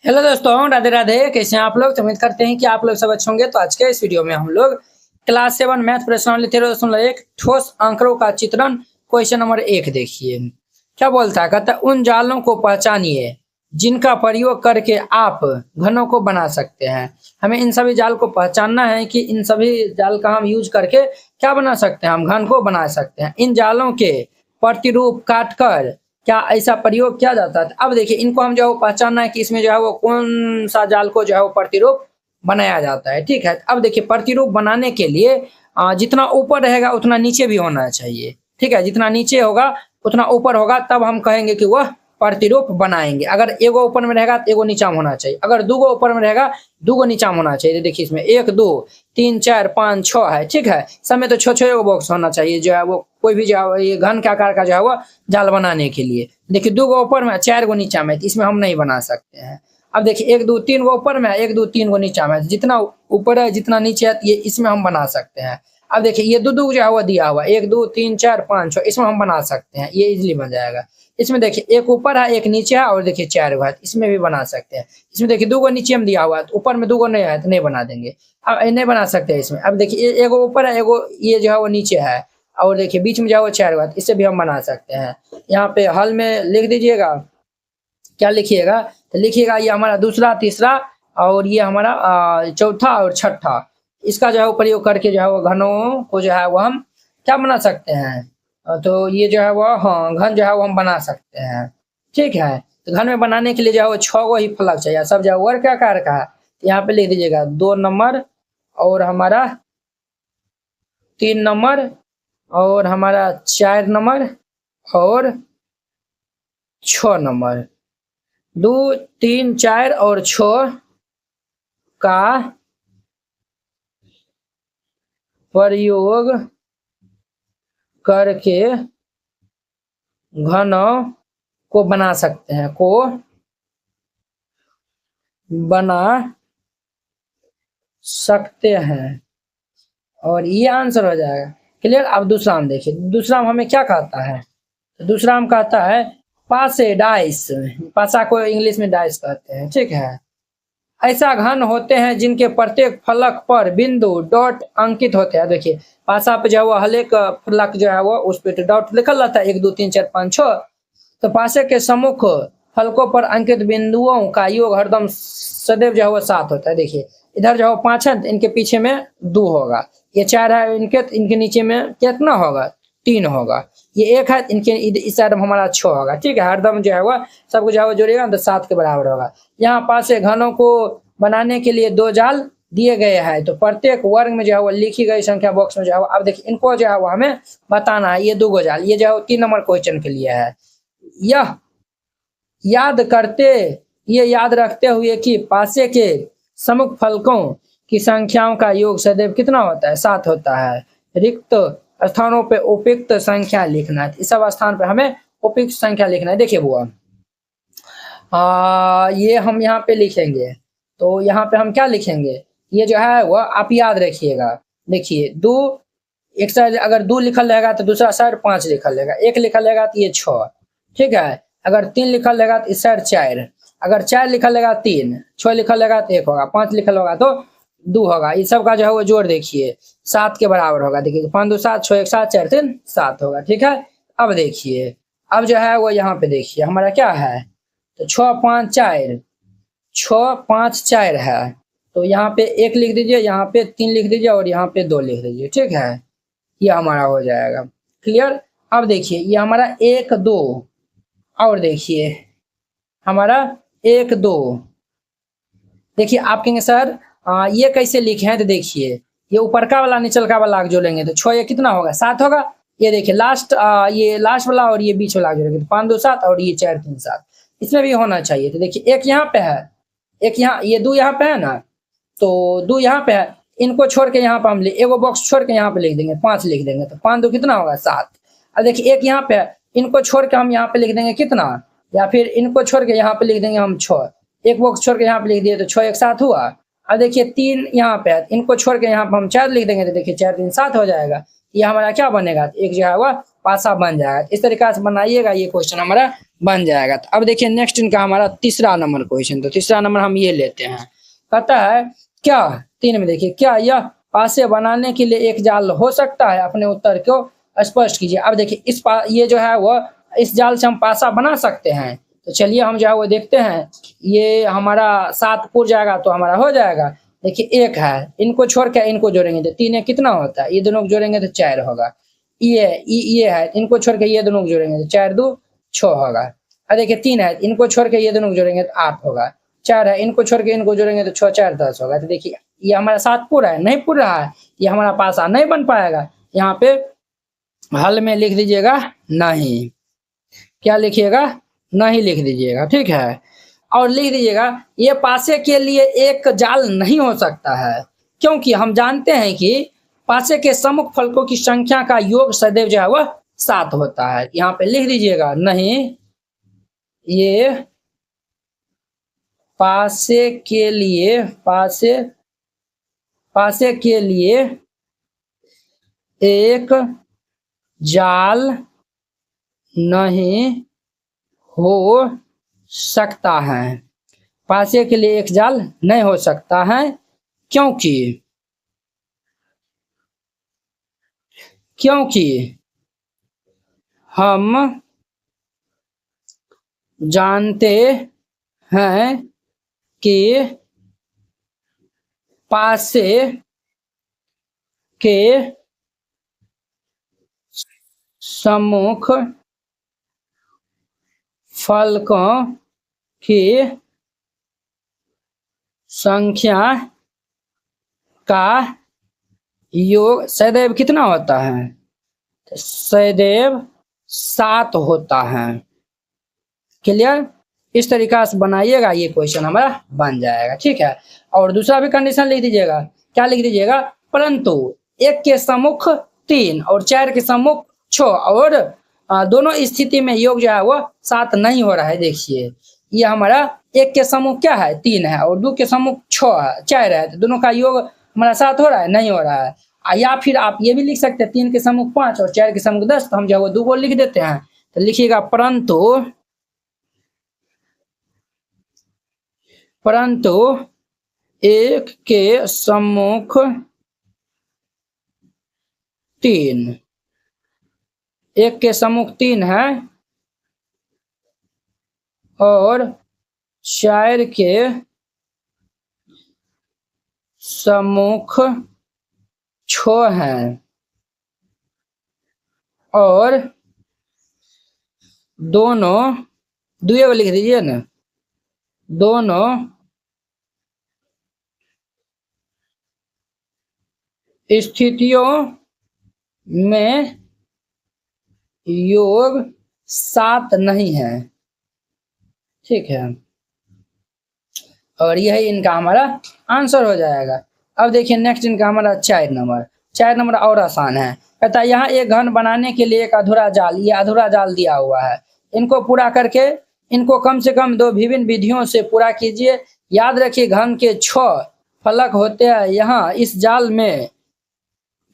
Hello दोस्तों, राधे राधे। कैसे हैं आप लोग? तो उम्मीद करते हैं कि आप लोग सब अच्छे होंगे। तो आज के इस वीडियो में हम लोग क्लास 7 मैथ प्रश्नावली 13.1 ठोस आंकड़ों का चित्रण क्वेश्चन नंबर 1 देखिए। क्या बोलता है? कहता है उन जालों को पहचानिए जिनका प्रयोग करके आप घनों को बना सकते हैं। हमें इन सभी जाल को पहचानना है कि इन सभी जाल का हम यूज करके क्या बना सकते हैं, हम घन को बना सकते हैं। इन जालों के प्रतिरूप काटकर क्या ऐसा प्रयोग किया जाता है? अब देखिए, इनको हम जो है पहचानना है कि इसमें जो है वो कौन सा जाल को जो है वो प्रतिरूप बनाया जाता है। ठीक है, अब देखिए प्रतिरूप बनाने के लिए जितना ऊपर रहेगा उतना नीचे भी होना चाहिए। ठीक है, जितना नीचे होगा उतना ऊपर होगा, तब हम कहेंगे कि वह प्रतिरूप बनाएंगे। अगर एगो ऊपर में रहेगा तो एगो नीचा में होना चाहिए, अगर दूगो ऊपर में रहेगा दूगो नीचा में होना चाहिए। देखिए इसमें 1 2 3 4 5 6 है। ठीक है, सब में तो 6 बॉक्स होना चाहिए जो है वो कोई भी जो है ये घन के आकार का जो है वो जाल बनाने के लिए। देखिए 2 गो ऊपर में 4 गो नीचा में, इसमें हम नहीं बना सकते हैं। अब देखिए 1 2 3 गो ऊपर में 1 2 3 गो नीचा में, जितना ऊपर है जितना नीचे है ये इसमें हम बना सकते हैं। अब देखिए ये दो जो है वो दिया हुआ 1 2 3 4 5 6, इसमें हम बना सकते हैं, ये इजिली बन जाएगा। इसमें देखिए एक ऊपर है एक नीचे है और देखिए 4 गो है, इसमें भी बना सकते हैं। इसमें देखिए 2 गो नीचे में दिया हुआ है तो ऊपर में 2 गो नहीं है तो नहीं बना देंगे, अब नहीं बना सकते हैं इसमें। अब देखिए एगो ऊपर है एगो ये जो है वो नीचे है और देखिए बीच में जो है वो 4 गो है, इससे भी हम बना सकते हैं। यहाँ पे हल में लिख दीजिएगा, क्या लिखिएगा? तो लिखिएगा ये हमारा दूसरा तीसरा और ये हमारा चौथा और छठा, इसका जो है वो प्रयोग करके जो है वो घनों को जो है वो हम क्या बना सकते हैं। तो ये जो है वो हाँ घन जो है वो हम बना सकते हैं। ठीक है, तो घन में बनाने के लिए जो है वो 6 गो ही फलक चाहिए, सब जो है वर्ग आकार का है। तो यहाँ पे लिख दीजिएगा 2 नंबर और हमारा 3 नंबर और हमारा 4 नंबर और 6 नंबर। 2 3 4 और 6 का प्रयोग करके घनों को बना सकते हैं, को बना सकते हैं और ये आंसर हो जाएगा। क्लियर? अब दूसरा हम देखिए, दूसरा हमें क्या कहता है? तो दूसरा हम कहता है पासे डाइस, पासा को इंग्लिश में डाइस कहते हैं। ठीक है, ऐसा घन होते हैं जिनके प्रत्येक फलक पर बिंदु डॉट अंकित होते हैं। देखिए पासा पे जो है वो हर एक फलक जो है वो उस पे डॉट लिखल रहता है 1 2 3 4 5 6। तो पासे के सम्मुख फलकों पर अंकित बिंदुओं का योग हरदम सदैव जो है वो 7 होता है। देखिए इधर जो है 5 है, इनके पीछे में 2 होगा, ये 4 है इनके नीचे में कितना होगा? 3 होगा, ये 1 है इनके इस साइड में हमारा 6 होगा। ठीक है, हरदम जो है वो सबको जो है वो जोड़ेगा तो 7 के बराबर होगा। यहाँ पास घनों को बनाने के लिए 2 जाल दिए गए हैं, तो प्रत्येक वर्ग में जो है वो लिखी गई संख्या बॉक्स में जो है वो अब देखिए इनको जो है वो हमें बताना है। ये 2 गो जाल, ये जो है 3 नंबर क्वेश्चन के लिए है। यह याद रखते हुए कि पासे के सम्मुख फलकों की संख्याओं का योग सदैव कितना होता है? 7 होता है। रिक्त स्थानों पे उपयुक्त संख्या लिखना है, इस सब स्थान पे हमें उपयुक्त संख्या लिखना है। देखिए बुआ ये हम यहाँ पे लिखेंगे, तो यहाँ पे हम क्या लिखेंगे? ये जो है वह आप याद रखिएगा। देखिए 2 एक साइड अगर 2 लिखल रहेगा तो दूसरा साइड 5 लिखल रहेगा, 1 लिखल रहेगा तो ये 6। ठीक है, अगर 3 लिखल रहेगा तो इस साइड 4, अगर 4 लिखल रहेगा 3, 6 लिखल रहेगा तो 1 होगा, 5 लिखल होगा तो 2 होगा। इस सब का जो है वो जोड़ देखिए 7 के बराबर होगा। देखिए 5 2 7 6 1 7 4 3 7 होगा। ठीक है, अब देखिए अब जो है वो यहाँ पे देखिए हमारा क्या है, तो 6 5 4 6 5 4 है, तो यहाँ पे 1 लिख दीजिए, यहाँ पे 3 लिख दीजिए और यहाँ पे 2 लिख दीजिए। ठीक है, ये हमारा हो जाएगा। क्लियर? अब देखिए ये हमारा 1 2 और देखिए हमारा 1 2। देखिए आप कहेंगे सर ये कैसे लिखे हैं? तो देखिए ये ऊपर का वाला निचल का वाला जोड़ेंगे तो 6 ये कितना होगा? 7 होगा। ये देखिए लास्ट ये लास्ट वाला और ये बीच वाला जोड़ेंगे तो 5 2 7 और ये 4 3 7, इसमें भी होना चाहिए। तो देखिए 1 यहाँ पे है, 1 यहाँ, ये 2 यहाँ पे है ना, तो 2 यहाँ पे है, इनको छोड़ के यहाँ पे हम एगो बॉक्स छोड़ के यहाँ पे लिख देंगे 5 लिख देंगे, तो 5 2 कितना होगा? 7। अब देखिए 1 यहाँ पे है, इनको छोड़ के हम यहाँ पे लिख देंगे कितना, या फिर इनको छोड़ के यहाँ पे लिख देंगे हम 6, एक बॉक्स छोड़ के यहाँ पे लिख दिए तो 6 1 7 हुआ। अब देखिए 3 यहाँ पे है, इनको छोड़ के यहाँ पे हम 4 लिख देंगे तो देखिए 4 3 7 हो जाएगा। ये हमारा क्या बनेगा, एक जो है वह पासा बन जाएगा। इस तरीका से बनाइएगा, ये क्वेश्चन हमारा बन जाएगा। तो अब देखिए नेक्स्ट इनका हमारा तीसरा नंबर क्वेश्चन, तो तीसरा नंबर हम ये लेते हैं। कहता है क्या, 3 में देखिए, क्या यह पासे बनाने के लिए एक जाल हो सकता है, अपने उत्तर को स्पष्ट कीजिए। अब देखिए ये जो है वह इस जाल से हम पासा बना सकते हैं। तो चलिए हम जो है वो देखते हैं। ये हमारा 7 पूर जाएगा तो हमारा हो जाएगा। देखिए 1 है, इनको छोड़ के इनको जोड़ेंगे तो 3 कितना होता है, ये दोनों को जोड़ेंगे तो 4 होगा। ये है, इनको छोड़ के ये दोनों को जोड़ेंगे तो 4 2 6 होगा। अब देखिए 3 है, इनको छोड़ के ये दोनों को जोड़ेंगे तो 8 होगा। 4 है, इनको छोड़ के इनको जोड़ेंगे तो 6 4 10 होगा। तो देखिए ये हमारा 7 पूरा है, नहीं पूर रहा है, ये हमारा पासा नहीं बन पाएगा। यहाँ पे हल में लिख दीजिएगा नहीं, क्या लिखिएगा, नहीं लिख दीजिएगा, ठीक है। और लिख दीजिएगा ये पासे के लिए एक जाल नहीं हो सकता है, क्योंकि हम जानते हैं कि पासे के सम्मुख फलकों की संख्या का योग सदैव जो है वह 7 होता है। यहाँ पे लिख दीजिएगा नहीं, ये पासे के लिए एक जाल नहीं हो सकता है, पासे के लिए एक जाल नहीं हो सकता है, क्योंकि हम जानते हैं कि पासे के सम्मुख फलकों की संख्या का योग सदैव कितना होता है, सदैव 7 होता है। क्लियर, इस तरीका से बनाइएगा, ये क्वेश्चन हमारा बन जाएगा, ठीक है। और दूसरा भी कंडीशन लिख दीजिएगा, क्या लिख दीजिएगा, परंतु 1 के सम्मुख 3 और 4 के सम्मुख 6 और दोनों स्थिति में योग जो है वो 7 नहीं हो रहा है। देखिए ये हमारा 1 के सम्मुख क्या है 3 है और 2 के सम्मुख 4 है, तो दोनों का योग हमारा 7 हो रहा है, नहीं हो रहा है। या फिर आप ये भी लिख सकते हैं 3 के सम्मुख 5 और 4 के सम्मुख 10, तो हम जो है वो 2 को लिख देते हैं। तो लिखिएगा परंतु 1 के सम्मुख 3, 1 के सम्मुख 3 है और 4 के सम्मुख 6 है और दोनों, दुए को लिख दीजिए ना, दोनों स्थितियों में योग 7 नहीं है, ठीक है। और यही इनका हमारा आंसर हो जाएगा। अब देखिए नेक्स्ट इनका हमारा 4 नंबर और आसान है। कहता है यहाँ एक घन बनाने के लिए एक अधूरा जाल, ये अधूरा जाल दिया हुआ है, इनको पूरा करके इनको कम से कम 2 विभिन्न विधियों से पूरा कीजिए। याद रखिए घन के 6 फलक होते हैं, यहाँ इस जाल में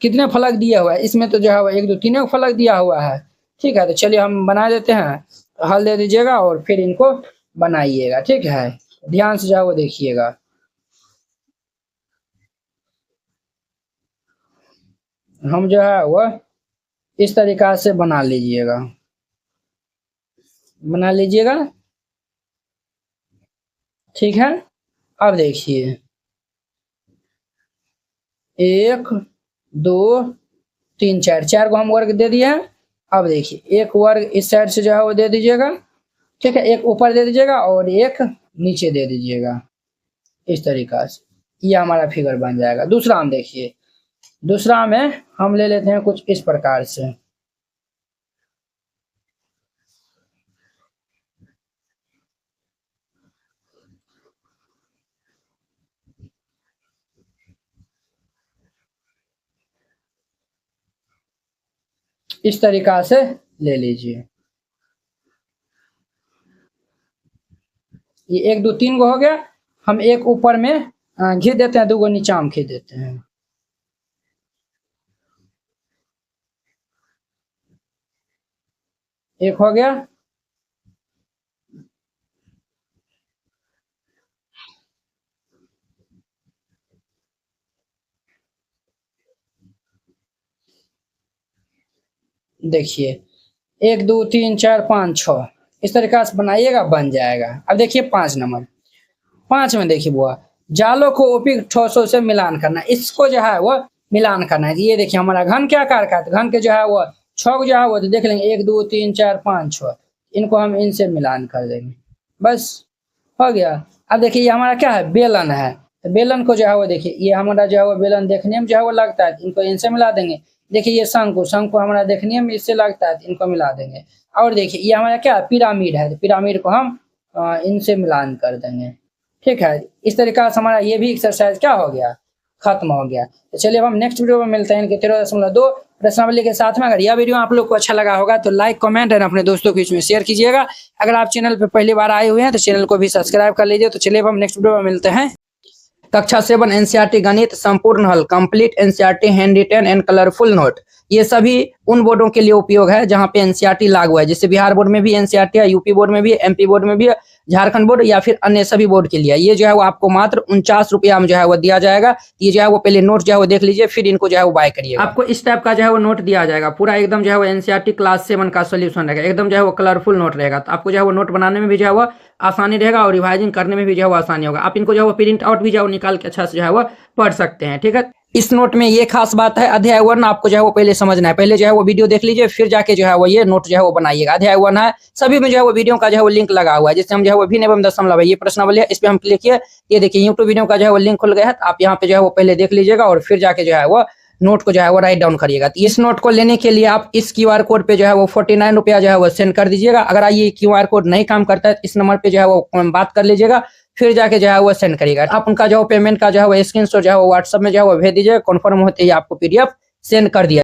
कितने फलक दिया हुआ है, इसमें तो जो है 1 2 3 फलक दिया हुआ है, ठीक है। तो चलिए हम बना देते हैं, हल दे दीजिएगा और फिर इनको बनाइएगा, ठीक है। ध्यान से जाओ देखिएगा। हम जो है वह इस तरीका से बना लीजिएगा, ठीक है। अब देखिए 1 2 3 4 को हम वर्ग दे दिए हैं। अब देखिए एक वर्ग इस साइड से जो है वो दे दीजिएगा, ठीक है, एक ऊपर दे दीजिएगा और एक नीचे दे दीजिएगा, इस तरीका से ये हमारा फिगर बन जाएगा। दूसरा हम देखिए, दूसरा में हम ले लेते हैं कुछ इस प्रकार से, इस तरीका से ले लीजिए। ये 1 2 3 को हो गया, हम एक ऊपर में घिर देते हैं, 2 को नीचा में घिर देते हैं। एक हो गया। देखिए 1 2 3 4 5 6 इस तरीका से बनाइएगा, बन जाएगा। अब देखिए 5 नंबर, 5 में देखिए बुआ, जालों को ओपी ठोसों से मिलान करना, इसको जो है वो मिलान करना है। ये देखिए हमारा घन क्या आकार का है, घन के जो है वो छौक जो है वो तो देख लेंगे 1 2 3 4 5 6, इनको हम इनसे मिलान कर देंगे, बस हो गया। अब देखिए ये हमारा क्या है, बेलन है, तो बेलन को जो है वो देखिए ये हमारा जो है वो बेलन देखने में जो है वो लगता है, इनको इनसे मिला देंगे। देखिए ये शंकु, शंकु हमारा देखने में इससे लगता है, इनको मिला देंगे। और देखिए ये हमारा क्या है, पिरामिड है, तो पिरामिड को हम इनसे मिलान कर देंगे। ठीक है, इस तरीका से हमारा ये भी एक्सरसाइज क्या हो गया, खत्म हो गया। तो चलिए अब हम नेक्स्ट वीडियो में मिलते हैं इनके 13.2 प्रश्नावली के साथ में। अगर यह वीडियो आप लोग को अच्छा लगा होगा तो लाइक कमेंट एंड अपने दोस्तों के बीच में शेयर कीजिएगा। अगर आप चैनल पर पहली बार आए हुए हैं तो चैनल को भी सब्सक्राइब कर लीजिए। तो चलिए अब हम नेक्स्ट वीडियो में मिलते हैं। कक्षा 7 एनसीईआरटी गणित संपूर्ण हल complete NCERT handwritten and colourful note, ये सभी उन बोर्डों के लिए उपयोग है जहां पे एनसीईआरटी लागू है, जैसे बिहार बोर्ड में भी एनसीईआरटी है, यूपी बोर्ड में भी, एमपी बोर्ड में भी, झारखंड बोर्ड या फिर अन्य सभी बोर्ड के लिए। ये जो है वो आपको मात्र 49 रुपया में जो है वो दिया जाएगा। ये जो है वो पहले नोट जो है वो देख लीजिए, फिर इनको जो है वो बाय करिए। आपको इस टाइप का जो है वो नोट दिया जाएगा, पूरा एकदम जो है वो एनसीईआरटी क्लास 7 का सोल्यूशन रहेगा, एकदम जो है वो कलरफुल नोट रहेगा। तो आपको जो है वो नोट बनाने में भी जो है वो आसानी रहेगा और रिवाइजिंग करने में भी जो है वो आसानी होगा। आप इनको जो है वो प्रिंट आउट भी जो है निकाल के अच्छा से जो है वो पढ़ सकते हैं। ठीक है, इस नोट में ये खास बात है, अध्याय 1 आपको जो है वो पहले समझना है, पहले जो है वो वीडियो देख लीजिए, फिर जाके जो है वो ये नोट जो है वो बनाइएगा। अध्याय 1 है, सभी में जो है वो वीडियो का जो है वो लिंक लगा हुआ है, जिससे हम जो है वो भिन्न एवं दशमलव है ये प्रश्नावली है, इस पे हम क्लिक किए, ये देखिए यूट्यूब वीडियो का जो है वो लिंक खुल गया है। आप यहाँ पे जो है वो पहले देख लीजिएगा और फिर जाके जो है वो नोट को जो है वो राइट डाउन करिएगा। तो इस नोट को लेने के लिए आप इस क्यूआर कोड पे जो है वो 49 रुपया जो है वो सेंड कर दीजिएगा। अगर ये क्यूआर कोड नहीं काम करता है, इस नंबर पे जो है वो बात कर लीजिएगा, फिर जाके जो है वो सेंड करिएगा। आप उनका जो पेमेंट का जो है वो स्क्रीनशॉट जो है वो व्हाट्सएप में जो है वो भेज दीजिएगा, कन्फर्म होते ही आपको पीडीएफ सेंड कर दिया।